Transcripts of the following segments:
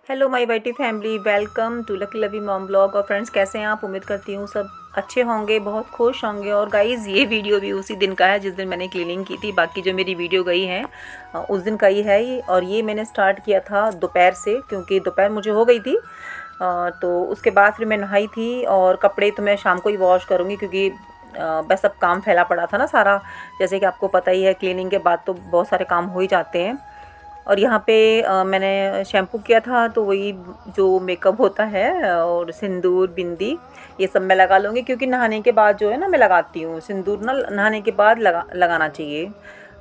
Hello my YT family, welcome to lucky lovey mom blog. और friends, कैसे हैं आप? उम्मीद करती हूँ सब अच्छे होंगे, बहुत खुश होंगे। और गाइज़, ये वीडियो भी उसी दिन का है जिस दिन मैंने क्लीनिंग की थी। बाकी जो मेरी वीडियो गई है उस दिन का ही है ये। और ये मैंने स्टार्ट किया था दोपहर से, क्योंकि दोपहर मुझे हो गई थी। तो उसके बाद फिर मैं नहाई थी, और कपड़े तो मैं शाम को ही वॉश करूँगी, क्योंकि बस अब काम फैला पड़ा था ना सारा। जैसे कि आपको पता ही है, क्लीनिंग के बाद तो बहुत सारे काम हो ही जाते हैं। और यहाँ पे मैंने शैम्पू किया था, तो वही जो मेकअप होता है और सिंदूर, बिंदी, ये सब मैं लगा लूँगी। क्योंकि नहाने के बाद जो है ना, मैं लगाती हूँ सिंदूर ना, नहाने के बाद लगाना चाहिए।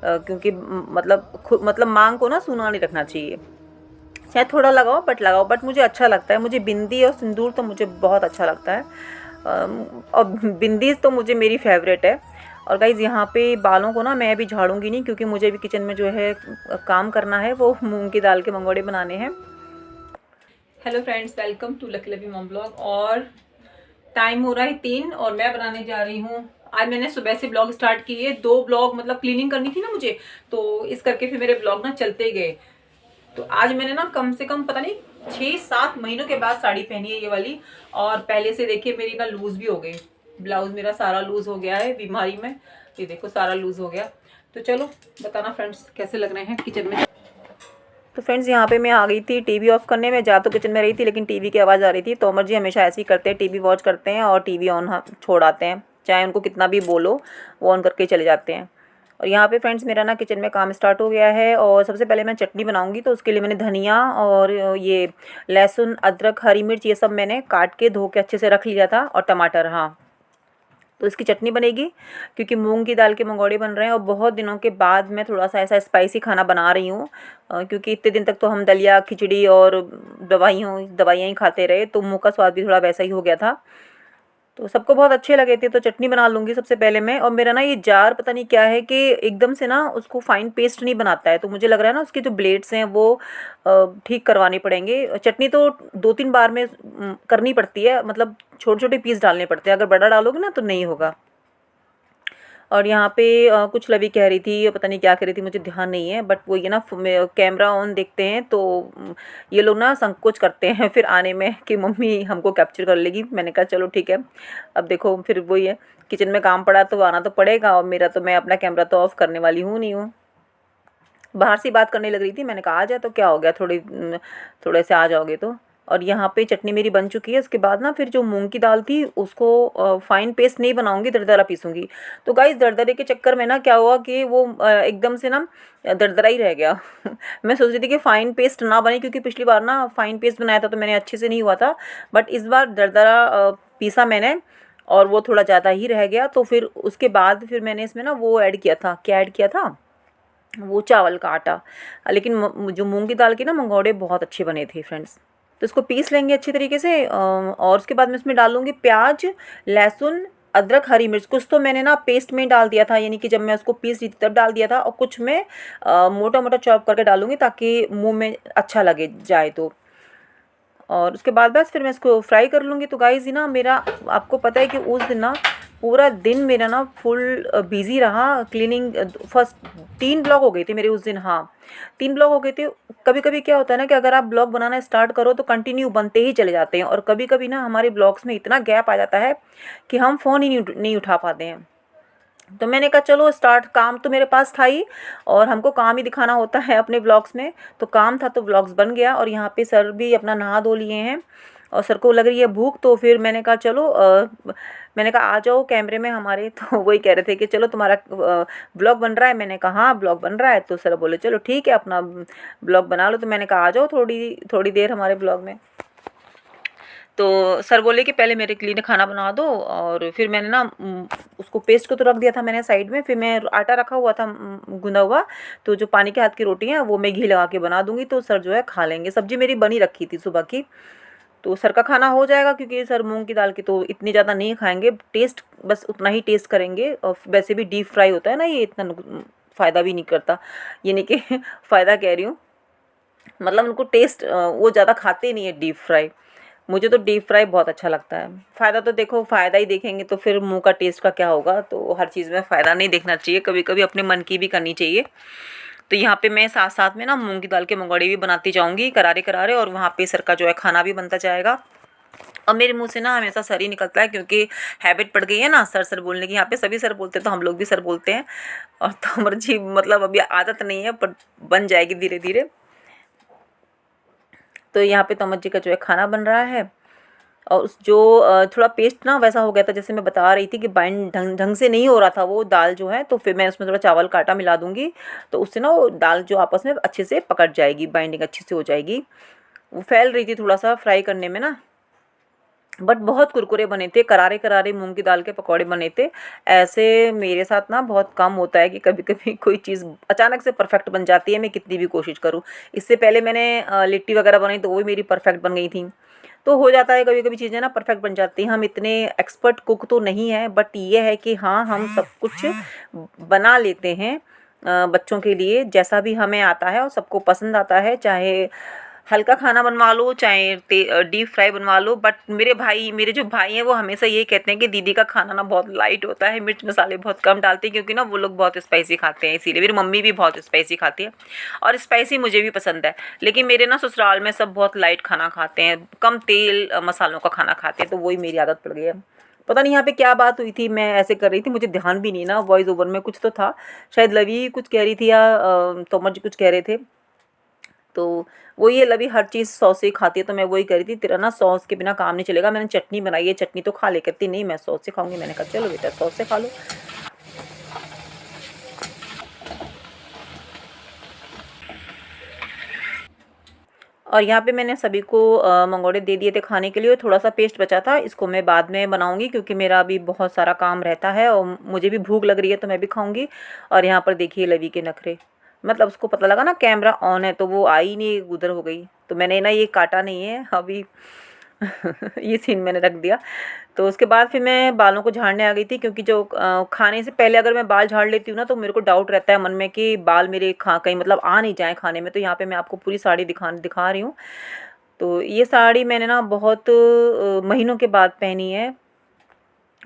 क्योंकि मतलब मांग को ना सूना नहीं रखना चाहिए। चाहे थोड़ा लगाओ, बट लगाओ, बट मुझे अच्छा लगता है। मुझे बिंदी और सिंदूर तो मुझे बहुत अच्छा लगता है। और बिंदी तो मुझे मेरी फेवरेट है। और गाइज़, यहाँ पे बालों को ना मैं अभी झाड़ूंगी नहीं, क्योंकि मुझे भी किचन में जो है काम करना है, वो मूंग की दाल के मंगोड़े बनाने हैं। Hello friends, welcome to lucky lovey mom blog. और टाइम हो रहा है 3, और मैं बनाने जा रही हूँ। आज मैंने सुबह से ब्लॉग स्टार्ट किए, 2 ब्लॉग, मतलब क्लीनिंग करनी थी ना मुझे, तो इस करके फिर मेरे ब्लॉग ना चलते गए। तो आज मैंने ना कम से कम पता नहीं 6-7 महीनों के बाद साड़ी पहनी है, ये वाली। और पहले से देखिए मेरी ना लूज भी हो गई। ब्लाउज मेरा सारा लूज हो गया है बीमारी में। ये देखो, सारा लूज हो गया। तो चलो बताना फ्रेंड्स, कैसे लग रहे हैं किचन में। तो फ्रेंड्स, यहाँ पे मैं आ गई थी टीवी ऑफ करने में। जा तो किचन में रही थी, लेकिन टीवी की आवाज़ आ रही थी। तोमर जी हमेशा ऐसे ही करते हैं, टीवी वॉच करते हैं और टीवी ऑन छोड़ आते हैं। चाहे उनको कितना भी बोलो, वो ऑन करके चले जाते हैं। और यहाँ पे फ्रेंड्स, मेरा ना किचन में काम स्टार्ट हो गया है। और सबसे पहले मैं चटनी बनाऊंगी, तो उसके लिए मैंने धनिया और ये लहसुन, अदरक, हरी मिर्च, ये सब मैंने काट के धो के अच्छे से रख लिया था। और टमाटर, हाँ। तो इसकी चटनी बनेगी, क्योंकि मूंग की दाल के मंगोड़े बन रहे हैं। और बहुत दिनों के बाद मैं थोड़ा सा ऐसा स्पाइसी खाना बना रही हूँ। क्योंकि इतने दिन तक तो हम दलिया, खिचड़ी और दवाइयाँ ही खाते रहे, तो मुँह का स्वाद भी थोड़ा वैसा ही हो गया था। तो सबको बहुत अच्छे लगे थे। तो चटनी बना लूँगी सबसे पहले मैं। और मेरा ना ये जार पता नहीं क्या है कि एकदम से ना उसको फाइन पेस्ट नहीं बनाता है। तो मुझे लग रहा है ना, उसके जो ब्लेड्स हैं वो ठीक करवाने पड़ेंगे। चटनी तो 2-3 बार में करनी पड़ती है, मतलब छोटे छोटे पीस डालने पड़ते हैं। अगर बड़ा डालोगे ना तो नहीं होगा। और यहाँ पे कुछ लवी कह रही थी, पता नहीं क्या कह रही थी, मुझे ध्यान नहीं है। बट वो ये ना कैमरा ऑन देखते हैं तो ये लोग ना संकोच करते हैं फिर आने में, कि मम्मी हमको कैप्चर कर लेगी। मैंने कहा चलो ठीक है। अब देखो, फिर वही है, किचन में काम पड़ा तो आना तो पड़ेगा। और मेरा तो, मैं अपना कैमरा तो ऑफ करने वाली हूँ नहीं हूँ। बाहर से बात करने लग रही थी, मैंने कहा आ जाए तो क्या हो गया, थोड़े से आ जाओगे तो। और यहाँ पे चटनी मेरी बन चुकी है। उसके बाद ना फिर जो मूंग की दाल थी उसको फाइन पेस्ट नहीं बनाऊंगी, दरदरा पीसूंगी। तो गाइस, दरदरे के चक्कर में ना क्या हुआ कि वो एकदम से ना दरदरा ही रह गया। मैं सोच रही थी कि फाइन पेस्ट ना बने, क्योंकि पिछली बार ना फाइन पेस्ट बनाया था तो मैंने अच्छे से नहीं हुआ था। बट इस बार दरदरा पीसा मैंने, और वो थोड़ा ज़्यादा ही रह गया। तो फिर उसके बाद फिर मैंने इसमें ना वो ऐड किया था, क्या ऐड किया था, वो चावल का आटा। लेकिन जो मूंग की दाल के ना मंगोड़े बहुत अच्छे बने थे फ्रेंड्स। तो इसको पीस लेंगे अच्छी तरीके से। और उसके बाद मैं इसमें डालूंगी प्याज, लहसुन, अदरक, हरी मिर्च। कुछ तो मैंने ना पेस्ट में डाल दिया था, यानी कि जब मैं उसको पीस रही थी तब डाल दिया था। और कुछ मैं मोटा मोटा चॉप करके डालूंगी, ताकि मुंह में अच्छा लगे जाए तो। और उसके बाद बस फिर मैं इसको फ्राई कर लूँगी। तो गाइस, ये ना मेरा, आपको पता है कि उस दिन ना पूरा दिन मेरा ना फुल बिजी रहा क्लीनिंग। फर्स्ट 3 ब्लॉग हो गए थे मेरे उस दिन, हाँ 3 ब्लॉग हो गए थे। कभी कभी क्या होता है ना, कि अगर आप ब्लॉग बनाना स्टार्ट करो तो कंटिन्यू बनते ही चले जाते हैं। और कभी कभी ना हमारे ब्लॉग्स में इतना गैप आ जाता है कि हम फ़ोन ही नहीं उठा पाते हैं। तो मैंने कहा चलो स्टार्ट, काम तो मेरे पास था ही, और हमको काम ही दिखाना होता है अपने ब्लॉग्स में। तो काम था तो ब्लॉग्स बन गया। और यहाँ पे सर भी अपना नहा धो लिए हैं, और सर को लग रही है भूख। तो फिर मैंने कहा चलो, मैंने कहा आ जाओ कैमरे में हमारे। तो वही कह रहे थे कि चलो तुम्हारा ब्लॉग बन रहा है। मैंने कहा हाँ ब्लॉग बन रहा है। तो सर बोले चलो ठीक है, अपना ब्लॉग बना लो। तो मैंने कहा आ जाओ थोड़ी थोड़ी देर हमारे ब्लॉग में। तो सर बोले कि पहले मेरे के लिए खाना बना दो। और फिर मैंने ना उसको पेस्ट को तो रख दिया था मैंने साइड में। फिर मैं आटा रखा हुआ था गूंदा हुआ, तो जो पानी के हाथ की रोटी है वो मैं घी लगा के बना दूंगी, तो सर जो है खा लेंगे। सब्जी मेरी बनी रखी थी सुबह की। तो सर का खाना हो जाएगा, क्योंकि सर मूंग की दाल की तो इतनी ज़्यादा नहीं खाएंगे, टेस्ट बस उतना ही टेस्ट करेंगे। और वैसे भी डीप फ्राई होता है ना, ये इतना फ़ायदा भी नहीं करता, ये नहीं कि फ़ायदा कह रही हूँ, मतलब उनको टेस्ट वो ज़्यादा खाते नहीं है डीप फ्राई। मुझे तो डीप फ्राई बहुत अच्छा लगता है। फ़ायदा तो देखो, फ़ायदा ही देखेंगे तो फिर मुंह का टेस्ट का क्या होगा, तो हर चीज़ में फ़ायदा नहीं देखना चाहिए, कभी कभी अपने मन की भी करनी चाहिए। तो यहाँ पे मैं साथ साथ में ना मूंग की दाल के मंगोड़े भी बनाती जाऊँगी करारे करारे, और वहाँ पे सर का जो है खाना भी बनता जाएगा। और मेरे मुंह से ना हमेशा सर ही निकलता है, क्योंकि हैबिट पड़ गई है ना सर सर बोलने की। यहाँ पे सभी सर बोलते हैं तो हम लोग भी सर बोलते हैं, और तो मर्जी, मतलब अभी आदत नहीं है पर बन जाएगी धीरे धीरे। तो यहाँ पे तमज्जी का जो है खाना बन रहा है। और उस जो थोड़ा पेस्ट ना वैसा हो गया था, जैसे मैं बता रही थी कि बाइंड ढंग ढंग से नहीं हो रहा था वो दाल जो है, तो फिर मैं उसमें थोड़ा चावल का आटा मिला दूंगी, तो उससे ना वो दाल जो आपस में अच्छे से पकड़ जाएगी, बाइंडिंग अच्छे से हो जाएगी। वो फैल रही थी थोड़ा सा फ्राई करने में ना, बट बहुत कुरकुरे बने थे, करारे करारे मूंग की दाल के पकौड़े बने थे। ऐसे मेरे साथ ना बहुत कम होता है कि कभी कभी कोई चीज़ अचानक से परफेक्ट बन जाती है, मैं कितनी भी कोशिश करूँ। इससे पहले मैंने लिट्टी वगैरह बनाई तो वो भी मेरी परफेक्ट बन गई थी। तो हो जाता है कभी कभी चीज़ें ना परफेक्ट बन जाती हैं। हम इतने एक्सपर्ट कुक तो नहीं है, बट ये है कि हाँ, हम सब कुछ बना लेते हैं बच्चों के लिए, जैसा भी हमें आता है और सबको पसंद आता है। चाहे हल्का खाना बनवा लो, चाहे डीप फ्राई बनवा लो। बट मेरे जो भाई हैं वो हमेशा यही कहते हैं कि दीदी का खाना ना बहुत लाइट होता है, मिर्च मसाले बहुत कम डालते हैं, क्योंकि ना वो लोग बहुत स्पाइसी खाते हैं, इसीलिए। मेरी मम्मी भी बहुत स्पाइसी खाती है, और स्पाइसी मुझे भी पसंद है। लेकिन मेरे ना ससुराल में सब बहुत लाइट खाना खाते हैं, कम तेल मसालों का खाना खाते हैं, तो वही मेरी आदत पड़ गई है। पता नहीं यहाँ पे क्या बात हुई थी, मैं ऐसे कर रही थी, मुझे ध्यान भी नहीं ना, वॉइस ओवर में कुछ तो था, शायद लवी कुछ कह रही थी या तोमर जी कुछ कह रहे थे। तो वही है, लवी हर चीज़ सॉस से ही खाती है, तो मैं वही कह रही थी, तेरा ना सॉस के बिना काम नहीं चलेगा। मैंने चटनी बनाई है, चटनी तो खा ले, कहती नहीं मैं सॉस से खाऊंगी। मैंने कहा चलो बेटा सॉस से खा लो। और यहाँ पे मैंने सभी को मंगोड़े दे दिए थे खाने के लिए। थोड़ा सा पेस्ट बचा था, इसको मैं बाद में बनाऊंगी, क्योंकि मेरा अभी बहुत सारा काम रहता है और मुझे भी भूख लग रही है, तो मैं भी खाऊंगी। और यहाँ पर देखिए लवी के नखरे, मतलब उसको पता लगा ना कैमरा ऑन है, तो वो आई नहीं, उधर हो गई। तो मैंने ना ये काटा नहीं है अभी, ये सीन मैंने रख दिया। तो उसके बाद फिर मैं बालों को झाड़ने आ गई थी, क्योंकि जो खाने से पहले अगर मैं बाल झाड़ लेती हूँ ना, तो मेरे को डाउट रहता है मन में कि बाल मेरे खा कहीं मतलब आ नहीं जाए खाने में। तो यहाँ पे मैं आपको पूरी साड़ी दिखा रही हूँ। तो ये साड़ी मैंने ना बहुत महीनों के बाद पहनी है,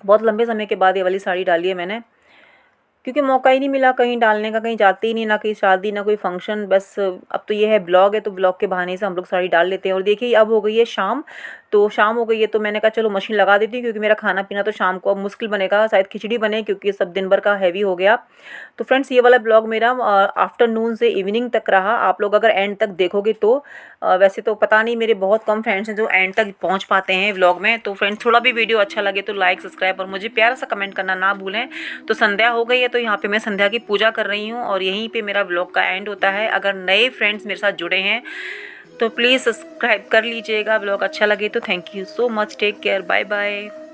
बहुत लंबे समय के बाद ये वाली साड़ी डाली है मैंने, क्योंकि मौका ही नहीं मिला कहीं डालने का, कहीं जाते ही नहीं, ना कहीं शादी ना कोई फंक्शन। बस अब तो ये है ब्लॉग है, तो ब्लॉग के बहाने से हम लोग साड़ी डाल लेते हैं। और देखिए अब हो गई है शाम, तो शाम हो गई है, तो मैंने कहा चलो मशीन लगा देती हूँ, क्योंकि मेरा खाना पीना तो शाम को अब मुश्किल बनेगा, शायद खिचड़ी बने, क्योंकि सब दिन भर का हैवी हो गया। तो फ्रेंड्स ये वाला ब्लॉग मेरा आफ्टरनून से इवनिंग तक रहा। आप लोग अगर एंड तक देखोगे तो वैसे तो पता नहीं, मेरे बहुत कम फ्रेंड्स हैं जो एंड तक पहुँच पाते हैं व्लॉग में। तो फ्रेंड्स थोड़ा भी वीडियो अच्छा लगे तो लाइक सब्सक्राइब और मुझे प्यारा सा कमेंट करना ना भूलें। तो संध्या हो गई है, तो यहाँ पे मैं संध्या की पूजा कर रही हूँ, और यहीं पे मेरा व्लॉग का एंड होता है। अगर नए फ्रेंड्स मेरे साथ जुड़े हैं तो प्लीज़ सब्सक्राइब कर लीजिएगा। व्लॉग अच्छा लगे तो thank you so much, take care, bye bye.